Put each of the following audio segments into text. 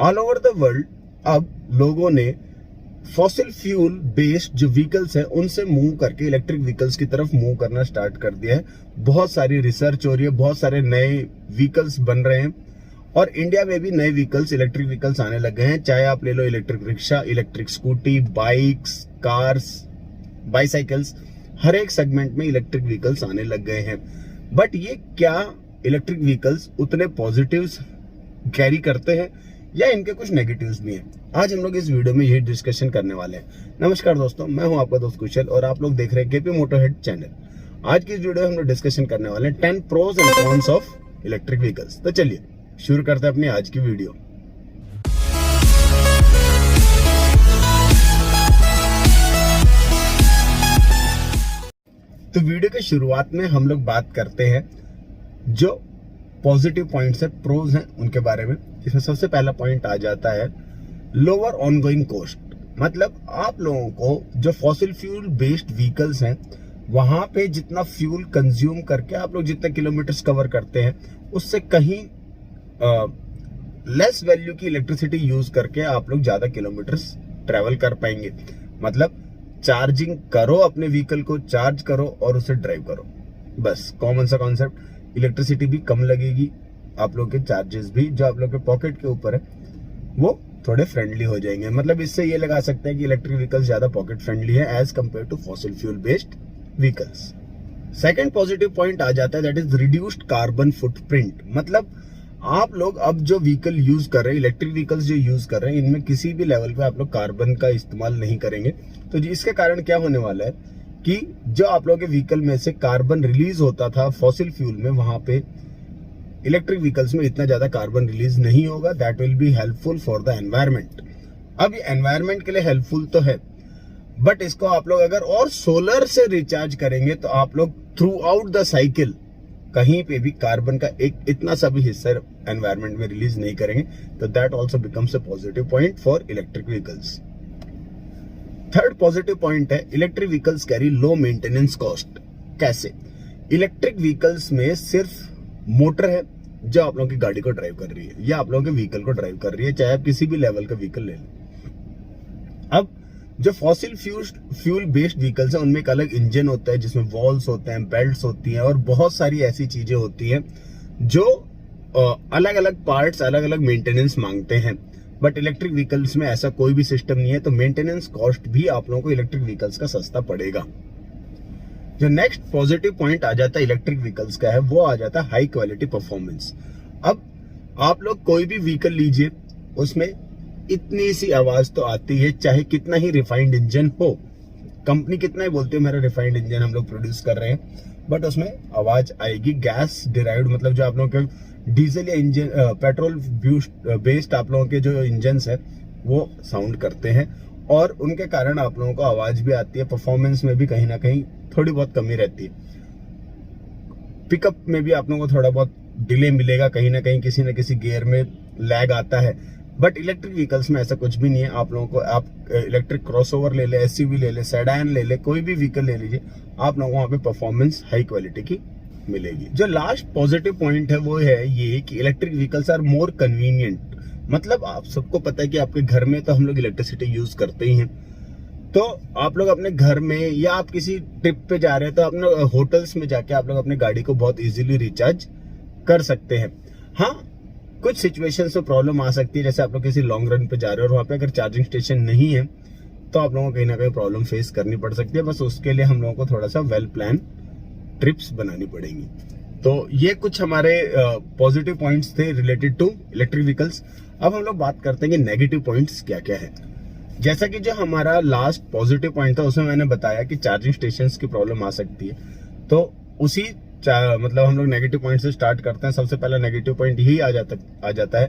All over the world अब लोगों ने फॉसिल फ्यूल बेस्ड जो व्हीकल्स है उनसे मूव करके इलेक्ट्रिक व्हीकल्स की तरफ मूव करना स्टार्ट कर दिया है। बहुत सारी रिसर्च हो रही है, बहुत सारे नए व्हीकल्स बन रहे हैं और इंडिया में भी नए व्हीकल्स, इलेक्ट्रिक व्हीकल्स आने लग गए हैं। चाहे आप ले लो electric rickshaw, electric scooty, bikes, cars, bicycles, हर एक सेगमेंट में इलेक्ट्रिक व्हीकल्स आने लग गए हैं। बट ये क्या इलेक्ट्रिक व्हीकल्स उतने पॉजिटिव्स कैरी करते हैं या इनके कुछ नेगेटिव्स भी हैं? आज हम लोग इस वीडियो में यही डिस्कशन करने वाले हैं। नमस्कार दोस्तों, मैं हूं आपका दोस्त कुशल और आप लोग देख रहे हैं केपी मोटरहेड चैनल। आज की इस वीडियो में हम लोग डिस्कशन करने वाले हैं 10 pros and cons of electric vehicles. तो चलिए शुरू करते हैं अपनी आज की वीडियो। तो वीडियो के शुरुआत में हम लोग बात करते हैं जो पॉजिटिव पॉइंट्स है, प्रोज हैं, उनके बारे में। इसमें सबसे पहला पॉइंट आ जाता है लोअर ऑनगोइंग कॉस्ट। मतलब आप लोगों को जो फॉसिल फ्यूल बेस्ड व्हीकल्स हैं वहां पे जितना फ्यूल कंज्यूम करके आप लोग जितने किलोमीटर्स कवर करते हैं उससे कहीं लेस वैल्यू की इलेक्ट्रिसिटी यूज करके आप लोग ज्यादा किलोमीटर्स ट्रेवल कर पाएंगे। मतलब चार्जिंग करो, अपने व्हीकल को चार्ज करो और उसे ड्राइव करो, बस कॉमन सा कॉन्सेप्ट। इलेक्ट्रिसिटी भी कम लगेगी, आप लोग के चार्जेस भी जो आप लोग के पॉकेट के ऊपर है वो थोड़े फ्रेंडली हो जाएंगे। मतलब इससे ये लगा सकते हैं कि इलेक्ट्रिक व्हीकल्स ज्यादा पॉकेट फ्रेंडली है as compared to fossil fuel based vehicles. Second positive point आ जाता है that is reduced carbon footprint. मतलब आप लोग अब जो व्हीकल यूज कर रहे हैं, इलेक्ट्रिक व्हीकल्स जो यूज कर रहे हैं, इनमें किसी भी लेवल पे आप लोग कार्बन का इस्तेमाल नहीं करेंगे। तो इसके कारण क्या होने वाला है कि जो आप लोगों के व्हीकल में से कार्बन रिलीज होता था फॉसिल फ्यूल में, वहां पे इलेक्ट्रिक व्हीकल्स में इतना ज्यादा कार्बन रिलीज नहीं होगा। That will be helpful for the environment. अब ये एनवायरमेंट के लिए हेल्पफुल तो है, बट इसको आप लोग अगर और सोलर से रिचार्ज करेंगे तो आप लोग थ्रू आउट द साइकिल कहीं पे भी कार्बन का एक इतना सा भी हिस्सा एनवायरमेंट में रिलीज नहीं करेंगे। तो that also becomes a positive point for electric vehicles. Third positive point है electric vehicles carry low maintenance cost. कैसे? इलेक्ट्रिक व्हीकल्स में सिर्फ मोटर है जो आप लोगों की गाड़ी को ड्राइव कर रही है या आप लोगों के व्हीकल को ड्राइव कर रही है, चाहे आप किसी भी लेवल का व्हीकल ले लें। अब जो फॉसिल फ्यूल बेस्ड व्हीकल्स हैं उनमें एक अलग इंजन होता है जिसमें वॉल्स होते हैं, बेल्ट्स होती हैं और बहुत सारी ऐसी चीजें होती हैं जो अलग अलग पार्ट्स, अलग अलग मेंटेनेंस मांगते हैं। बट इलेक्ट्रिक व्हीकल्स में ऐसा कोई भी सिस्टम नहीं है, तो मेंटेनेंस कॉस्ट भी आप लोगों को इलेक्ट्रिक व्हीकल्स का सस्ता पड़ेगा। जो नेक्स्ट पॉजिटिव पॉइंट आ जाता है इलेक्ट्रिक व्हीकल्स का है वो आ जाता है हाई क्वालिटी परफॉर्मेंस। अब आप लोग कोई भी व्हीकल लीजिए, उसमें इतनी सी आवाज तो आती है, चाहे कितना ही रिफाइंड इंजन हो। कंपनी कितना ही बोलती है मेरा रिफाइंड इंजन हम लोग प्रोड्यूस कर रहे हैं, बट उसमें आवाज आएगी। गैस डिराइव्ड, मतलब जो आप लोगों के डीजल या इंजन पेट्रोल बेस्ड आप लोगों के जो इंजन है वो साउंड करते हैं और उनके कारण आप लोगों को आवाज भी आती है। परफॉर्मेंस में भी कहीं ना कहीं थोड़ी बहुत कमी रहती है। पिकअप में भी आप लोगों को थोड़ा बहुत डिले मिलेगा, कहीं ना कहीं किसी न किसी गियर में लैग आता है। बट इलेक्ट्रिक व्हीकल्स में ऐसा कुछ भी नहीं है। आप लोगों को, आप इलेक्ट्रिक क्रॉसओवर ले ले, एसयूवी ले ले, सेडान ले ले, कोई भी व्हीकल ले लीजिए, आप लोगों को वहां पे परफॉर्मेंस हाई क्वालिटी की मिलेगी। जो लास्ट पॉजिटिव पॉइंट है वो है ये कि electric vehicles are more convenient. मतलब आप सबको पता है कि आपके घर में तो हम लोग इलेक्ट्रिसिटी यूज करते ही हैं, तो आप लोग अपने घर में या आप किसी ट्रिप पे जा रहे हैं तो अपने होटल्स में जाके आप लोग अपनी गाड़ी को बहुत इजीली रिचार्ज कर सकते हैं। हाँ, कुछ सिचुएशंस में प्रॉब्लम आ सकती है, जैसे आप लोग किसी लॉन्ग रन पे जा रहे हो और वहां पे अगर चार्जिंग स्टेशन नहीं है तो आप लोगों को कहीं ना कहीं प्रॉब्लम फेस करनी पड़ सकती है। बस उसके लिए हम लोगों को थोड़ा सा वेल प्लान ट्रिप्स बनानी पड़ेंगी। तो ये कुछ हमारे पॉजिटिव पॉइंट्स थे रिलेटेड टू इलेक्ट्रिक व्हीकल्स। अब हम लोग बात करते हैं कि नेगेटिव पॉइंट्स क्या क्या है। जैसा कि जो हमारा लास्ट पॉजिटिव पॉइंट था उसमें मैंने बताया कि चार्जिंग स्टेशंस की प्रॉब्लम आ सकती है, तो उसी मतलब हम लोग नेगेटिव पॉइंट से स्टार्ट करते हैं। सबसे पहला नेगेटिव पॉइंट यही आ जाता है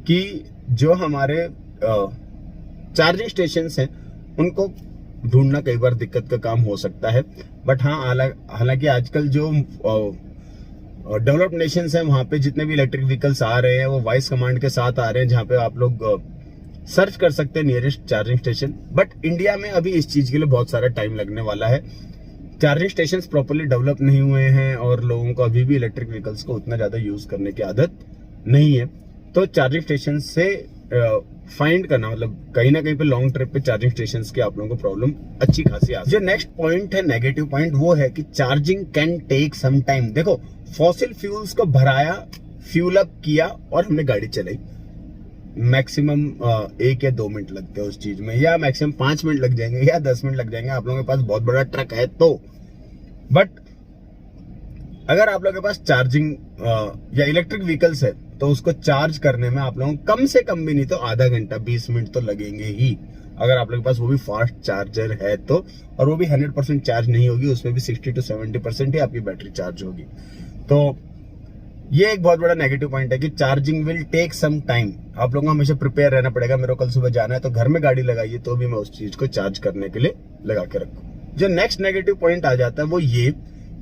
कि जो हमारे चार्जिंग स्टेशंस हैं उनको ढूंढना कई बार दिक्कत का काम हो सकता है। बट हाँ, हालांकि आजकल जो डेवलप्ड नेशंस हैं वहां पे जितने भी इलेक्ट्रिक व्हीकल्स आ रहे हैं वो वॉइस कमांड के साथ आ रहे हैं, जहां पे आप लोग सर्च कर सकते हैं nearest charging station. But India में अभी इस चीज के लिए बहुत सारा टाइम लगने वाला है। चार्जिंग स्टेशंस प्रॉपर्ली डेवलप नहीं हुए हैं और लोगों को अभी भी इलेक्ट्रिक व्हीकल्स को उतना ज्यादा यूज करने की आदत नहीं है। तो चार्जिंग स्टेशन से फाइंड करना, मतलब कहीं ना कहीं पे लॉन्ग ट्रिप पे चार्जिंग स्टेशंस की आप लोगों को प्रॉब्लम अच्छी खासी आ। जो नेक्स्ट पॉइंट है, नेगेटिव पॉइंट, वो है कि charging can take some time. देखो, फॉसिल फ्यूल्स को भराया, फ्यूल अप किया और हमने गाड़ी चलाई, मैक्सिमम 1 या 2 मिनट लगते हैं उस चीज में, या मैक्सिमम 5 मिनट लग जाएंगे या 10 मिनट लग जाएंगे आप लोगों के पास बहुत बड़ा ट्रक है तो। बट अगर आप लोगों के पास चार्जिंग या इलेक्ट्रिक व्हीकल्स है तो उसको चार्ज करने में आप लोगों को कम से कम भी नहीं तो आधा घंटा 20 मिनट तो लगेंगे ही, अगर आप लोगों के पास वो भी फास्ट चार्जर है तो। और वो भी 100% चार्ज नहीं होगी, उसमें भी 60 to 70% ही आपकी बैटरी चार्ज होगी। तो ये एक बहुत बड़ा नेगेटिव पॉइंट है कि charging will take some time. आप लोगों को हमेशा प्रिपेयर रहना पड़ेगा, मेरे को कल सुबह जाना है तो घर में गाड़ी लगाइए तो भी मैं उस चीज को चार्ज करने के लिए लगा के रखूं। जो नेक्स्ट नेगेटिव पॉइंट आ जाता है वो ये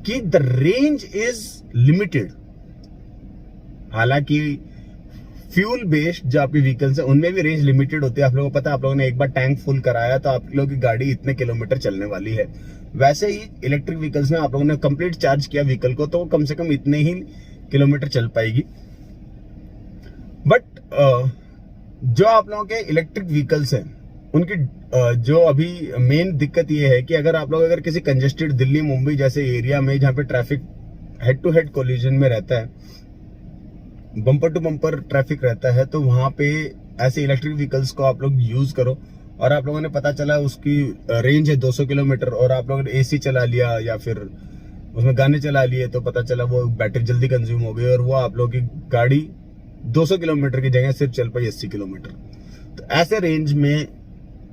कि द रेंज इज लिमिटेड। हालांकि फ्यूल बेस्ड जो आपके व्हीकल्स है उनमें भी रेंज लिमिटेड होती है। आप लोगों को पता है, आप लोगों ने एक बार टैंक फुल कराया तो आप लोगों की गाड़ी इतने किलोमीटर चलने वाली है। वैसे ही इलेक्ट्रिक व्हीकल्स में आप लोगों ने कंप्लीट चार्ज किया व्हीकल को तो वो कम से कम इतने ही किलोमीटर चल पाएगी। बट जो आप लोगों के इलेक्ट्रिक व्हीकल्स हैं उनकी जो अभी मेन दिक्कत ये है कि अगर किसी कंजेस्टेड दिल्ली मुंबई जैसे एरिया में जहां पे traffic head to head collision में रहता है, बम्पर टू बम्पर ट्रैफिक रहता है, तो वहां पे ऐसे इलेक्ट्रिक व्हीकल्स को आप लोग यूज करो। और आप लोगों ने पता चला उसकी रेंज है 200 किलोमीटर और आप लोगों ने एसी चला लिया या फिर उसमें गाने चला लिए तो पता चला वो बैटरी जल्दी कंज्यूम हो गई और वो आप लोगों की गाड़ी 200 किलोमीटर की जगह सिर्फ चल पाई 80 किलोमीटर। तो ऐसे रेंज में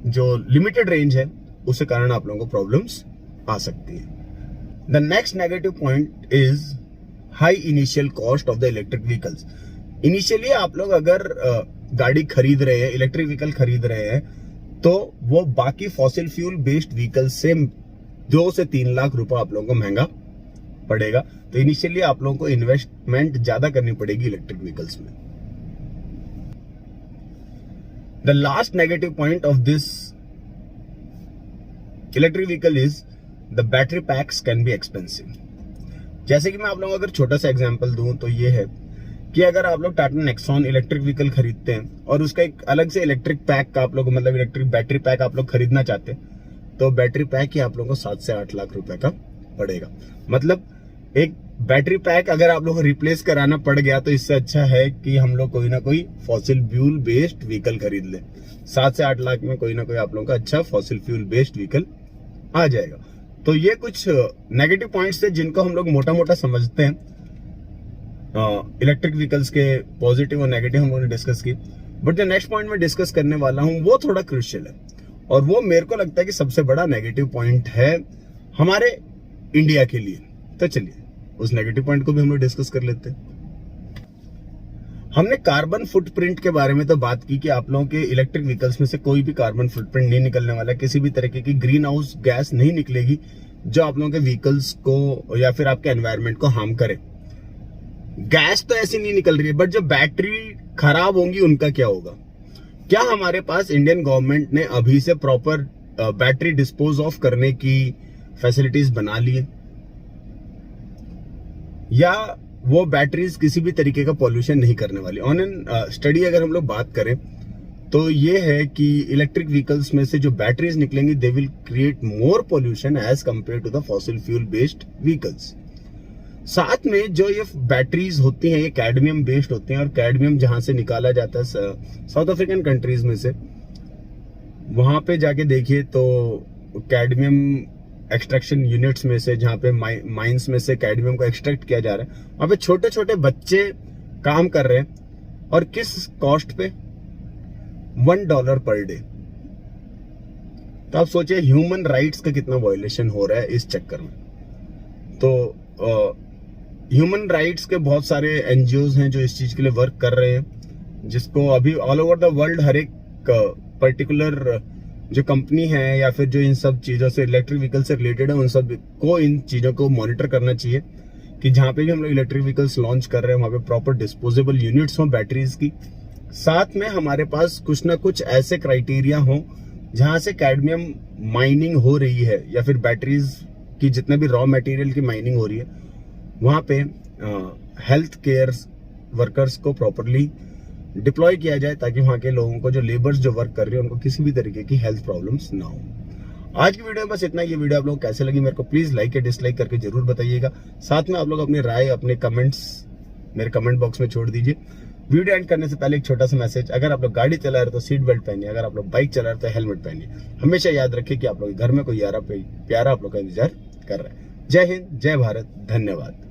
जो लिमिटेड रेंज है उसके कारण आप लोगों को प्रॉब्लम्स आ सकती है। The next negative point is high initial cost of the electric vehicles. Initially आप लोग अगर गाड़ी खरीद रहे हैं, इलेक्ट्रिक व्हीकल खरीद रहे हैं, तो वो बाकी फॉसिल फ्यूल बेस्ड व्हीकल से 2 से 3 लाख रुपए आप लोगों को महंगा पड़ेगा। तो इनिशियली आप लोगों को इन्वेस्टमेंट ज्यादा करनी पड़ेगी इलेक्ट्रिक व्हीकल्स में। The last negative point of this electric vehicle is the battery PACS can be expensive. जैसे कि मैं आप लोगों को अगर छोटा सा एग्जांपल दूं तो ये है कि अगर आप लोग टाटा नेक्सॉन इलेक्ट्रिक व्हीकल खरीदते हैं और उसका एक अलग से इलेक्ट्रिक पैक का आप लोग मतलब इलेक्ट्रिक बैटरी पैक आप लोग खरीदना चाहते हैं तो बैटरी पैक ही आप लोगों को 7 से 8 लाख रुपए का पड़ेगा। मतलब एक बैटरी पैक अगर आप लोगों को रिप्लेस कराना पड़ गया तो इससे अच्छा है कि हम लोग कोई ना कोई फॉसिल फ्यूल बेस्ड व्हीकल खरीद ले। 7 से 8 लाख में कोई ना कोई आप लोगों का अच्छा फॉसिल फ्यूल बेस्ड व्हीकल आ जाएगा। तो ये कुछ नेगेटिव पॉइंट्स थे जिनको हम लोग मोटा मोटा समझते हैं। इलेक्ट्रिक व्हीकल्स के पॉजिटिव और नेगेटिव हम लोगों ने डिस्कस की। बट जो नेक्स्ट पॉइंट में डिस्कस करने वाला हूं वो थोड़ा क्रूशियल है और वो मेरे को लगता है कि सबसे बड़ा नेगेटिव पॉइंट है हमारे इंडिया के लिए। तो चलिए उस नेगेटिव पॉइंट को भी हम लोग डिस्कस कर लेते हैं। हमने कार्बन फुटप्रिंट के बारे में तो बात की कि आप लोगों के इलेक्ट्रिक व्हीकल्स में से कोई भी कार्बन फुटप्रिंट नहीं निकलने वाला, किसी भी तरीके की ग्रीन हाउस गैस नहीं निकलेगी जो आप लोगों के व्हीकल्स को या फिर आपके एनवायरमेंट को हार्म करे। गैस तो ऐसी नहीं निकल रही है, बट जो बैटरी खराब होंगी उनका क्या होगा? क्या हमारे पास इंडियन गवर्नमेंट ने अभी से प्रॉपर बैटरी डिस्पोज ऑफ करने की फैसिलिटीज बना ली है, या वो बैटरीज किसी भी तरीके का पॉल्यूशन नहीं करने वाली? ऑन एन स्टडी अगर हम लोग बात करें तो ये है कि इलेक्ट्रिक व्हीकल्स में से जो बैटरीज निकलेंगी they will create more pollution as compared to the fossil fuel based vehicles. साथ में जो ये बैटरीज होती हैं ये कैडमियम बेस्ड होती हैं और कैडमियम जहां से निकाला जाता है साउथ अफ्रीकन कंट्रीज में से, वहां पे जाके देखिए तो कैडमियम एक्सट्रैक्शन यूनिट्स में से, जहां पे माइंस में से कैडमियम को एक्सट्रैक्ट किया जा रहा है, वहां पे छोटे छोटे बच्चे काम कर रहे हैं और किस कॉस्ट पे? $1 पर डे। तो आप सोचिए ह्यूमन राइट्स का कितना वायलेशन हो रहा है इस चक्कर में। तो ह्यूमन राइट्स के बहुत सारे एनजीओज हैं जो इस चीज के लिए वर्क कर रहे हैं, जिसको अभी ऑल ओवर द वर्ल्ड हर एक पर्टिकुलर जो कंपनी है या फिर जो इन सब चीजों से इलेक्ट्रिक व्हीकल से रिलेटेड है उन सब को इन चीजों को मॉनिटर करना चाहिए कि जहां पे भी हम लोग इलेक्ट्रिक व्हीकल्स लॉन्च कर रहे हैं वहां पे प्रॉपर डिस्पोजेबल यूनिट्स हो बैटरीज की। साथ में हमारे पास कुछ ना कुछ ऐसे क्राइटेरिया हो जहां से कैडमियम माइनिंग हो रही है या फिर बैटरीज की जितने भी रॉ मटेरियल की माइनिंग हो रही है वहां पे हेल्थ केयर वर्कर्स को प्रॉपरली डिप्लॉय किया जाए, ताकि वहां के लोगों को, जो लेबर्स जो वर्क कर रहे हैं, उनको किसी भी तरीके की हेल्थ प्रॉब्लम्स ना हो। आज की वीडियो में बस इतना। ये वीडियो आप लोगों को कैसे लगी मेरे को प्लीज लाइक या डिसलाइक करके जरूर बताइएगा। साथ में आप लोग अपनी राय, अपने कमेंट्स मेरे कमेंट बॉक्स में छोड़ दीजिए। वीडियो एंड करने से पहले एक छोटा सा मैसेज, अगर आप लोग गाड़ी चला रहे हो तो सीट बेल्ट पहनिए, अगर आप लोग बाइक चला रहे हो तो हेलमेट पहनिए। हमेशा याद रखिए कि आप लोग घर में कोई प्यारा आप लोग का इंतजार कर रहा है। जय हिंद, जय भारत, धन्यवाद।